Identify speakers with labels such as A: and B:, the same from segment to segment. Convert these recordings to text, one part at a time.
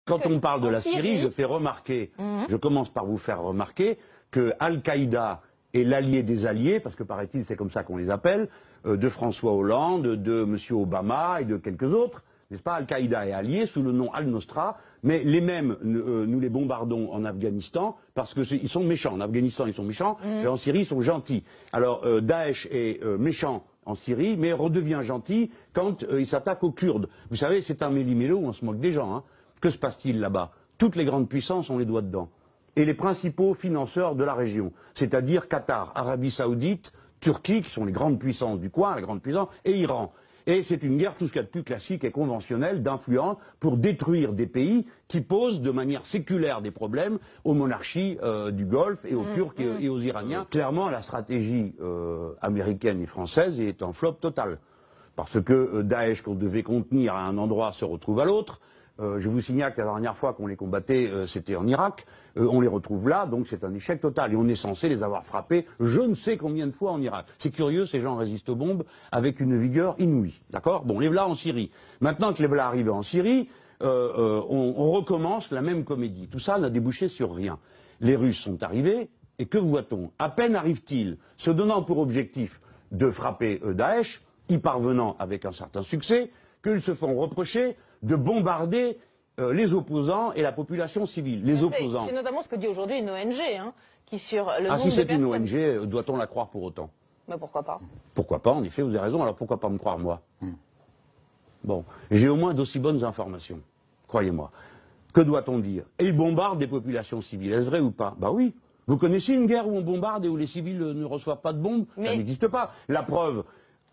A: Quand on parle de la Syrie, je fais remarquer, je commence par vous faire remarquer que Al-Qaïda est l'allié des alliés, parce que paraît-il c'est comme ça qu'on les appelle, de François Hollande, de M. Obama et de quelques autres, n'est-ce pas? Al-Qaïda est allié sous le nom Al-Nosra, mais les mêmes, nous les bombardons en Afghanistan parce qu'ils sont méchants. En Afghanistan, ils sont méchants, et en Syrie, ils sont gentils. Alors, Daesh est méchant en Syrie, mais redevient gentil quand il s'attaque aux Kurdes. Vous savez, c'est un méli-mélo où on se moque des gens. Hein. Que se passe-t-il là-bas? Toutes les grandes puissances ont les doigts dedans. Et les principaux financeurs de la région, c'est-à-dire Qatar, Arabie Saoudite, Turquie, qui sont les grandes puissances du coin, la grande puissance, et Iran. Et c'est une guerre, tout ce qu'il y a de plus classique et conventionnel, d'influence, pour détruire des pays qui posent de manière séculaire des problèmes aux monarchies du Golfe et aux Turcs et aux Iraniens. Clairement, la stratégie américaine et française est en flop total. Parce que Daesh, qu'on devait contenir à un endroit, se retrouve à l'autre. Je vous signale que la dernière fois qu'on les combattait, c'était en Irak. On les retrouve là, donc c'est un échec total. Et on est censé les avoir frappés je ne sais combien de fois en Irak. C'est curieux, ces gens résistent aux bombes avec une vigueur inouïe. D'accord? Bon, les voilà en Syrie. Maintenant que les voilà arrivés en Syrie, on recommence la même comédie. Tout ça n'a débouché sur rien. Les Russes sont arrivés, et que voit-on? À peine arrivent-ils, se donnant pour objectif de frapper Daesh, y parvenant avec un certain succès, qu'ils se font reprocher de bombarder les opposants et la population civile. Les opposants.
B: C'est notamment ce que dit aujourd'hui une ONG, hein, qui sur le nombre
A: si c'est
B: de
A: une
B: personnes...
A: ONG, doit-on la croire pour autant?
B: Mais pourquoi pas?
A: Pourquoi pas, en effet, vous avez raison, alors pourquoi pas me croire moi? Bon, j'ai au moins d'aussi bonnes informations, croyez-moi. Que doit-on dire? Et ils bombardent des populations civiles, est-ce vrai ou pas? Bah oui. Vous connaissez une guerre où on bombarde et où les civils ne reçoivent pas de bombes? Ça n'existe pas. La preuve,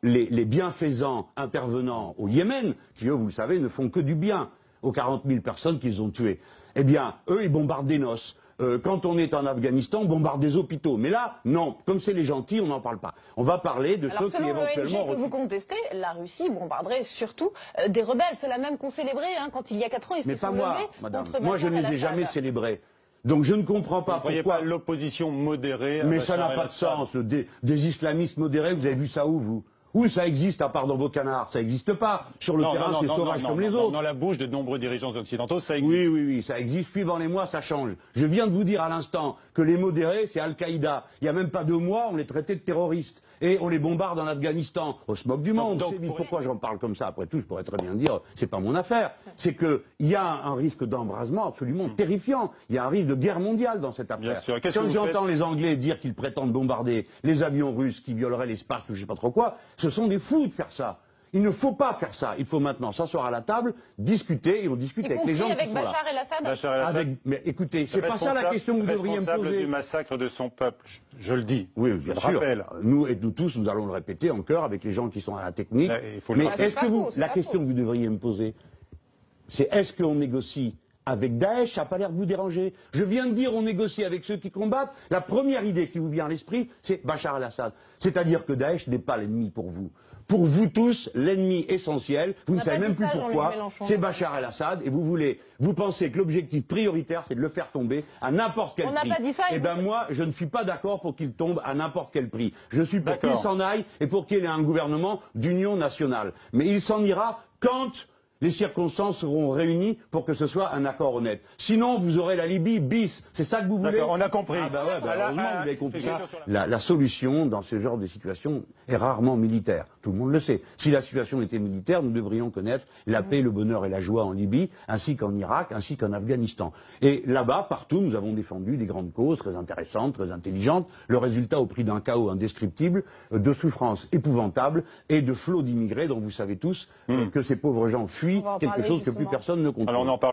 A: les bienfaisants intervenants au Yémen, qui eux, vous le savez, ne font que du bien aux 40 000 personnes qu'ils ont tuées. Eh bien, eux, ils bombardent des noces. Quand on est en Afghanistan, on bombarde des hôpitaux. Mais là, non. Comme c'est les gentils, on n'en parle pas. On va parler de ceux qui éventuellement...
B: Alors, selon l'ONG que vous contestez, la Russie bombarderait surtout des rebelles. Ceux-là même qu'on célébrait, hein, quand il y a 4 ans, ils se sont levés contre
A: moi, je ne les ai jamais célébrés. Donc je ne comprends pas pourquoi...
C: l'opposition modérée...
A: Mais ça n'a pas de sens. Des islamistes modérés, vous avez vu ça où, vous? Oui, ça existe, à part dans vos canards. Ça n'existe pas. Sur le terrain, c'est sauvage comme les autres.
C: Dans la bouche de nombreux dirigeants occidentaux, ça existe.
A: Oui, ça existe. Suivant les mois, ça change. Je viens de vous dire à l'instant que les modérés, c'est Al-Qaïda. Il n'y a même pas 2 mois, on les traitait de terroristes. Et on les bombarde en Afghanistan. On se moque du monde. Pourquoi j'en parle comme ça? Après tout, je pourrais très bien dire, c'est pas mon affaire. C'est qu'il y a un risque d'embrasement absolument terrifiant. Il y a un risque de guerre mondiale dans cette affaire. Quand j'entends les Anglais dire qu'ils prétendent bombarder les avions russes qui violeraient l'espace ou je sais pas trop quoi, ce sont des fous de faire ça. Il ne faut pas faire ça. Il faut maintenant s'asseoir à la table, discuter, et on discute avec les gens qui sont là.
B: Bachar el-Assad.
A: Mais écoutez, c'est pas ça la question que vous devriez me poser.
C: Responsable du massacre de son peuple, je le dis.
A: Oui, bien sûr. Nous et nous tous, nous allons le répéter en chœur avec les gens qui sont à la technique. Mais est-ce que la question que vous devriez me poser, c'est est-ce qu'on négocie avec Daesh? Ça n'a pas l'air de vous déranger. Je viens de dire on négocie avec ceux qui combattent. La première idée qui vous vient à l'esprit, c'est Bachar el-Assad. C'est-à-dire que Daesh n'est pas l'ennemi pour vous. Pour vous tous, l'ennemi essentiel, vous ne savez même plus pourquoi, c'est Bachar el-Assad, et vous pensez que l'objectif prioritaire, c'est de le faire tomber à n'importe quel prix. Eh bien moi, je ne suis pas d'accord pour qu'il tombe à n'importe quel prix. Je suis pour qu'il s'en aille et pour qu'il ait un gouvernement d'union nationale. Mais il s'en ira quand les circonstances seront réunies pour que ce soit un accord honnête. Sinon, vous aurez la Libye bis. C'est ça que vous voulez?
C: On a compris.
A: Heureusement, vous avez compris ça. La solution dans ce genre de situation est rarement militaire. Tout le monde le sait. Si la situation était militaire, nous devrions connaître la paix, le bonheur et la joie en Libye, ainsi qu'en Irak, ainsi qu'en Afghanistan. Et là-bas, partout, nous avons défendu des grandes causes très intéressantes, très intelligentes. Le résultat au prix d'un chaos indescriptible, de souffrances épouvantables et de flots d'immigrés dont vous savez tous que ces pauvres gens fuient quelque chose que plus personne ne comprend.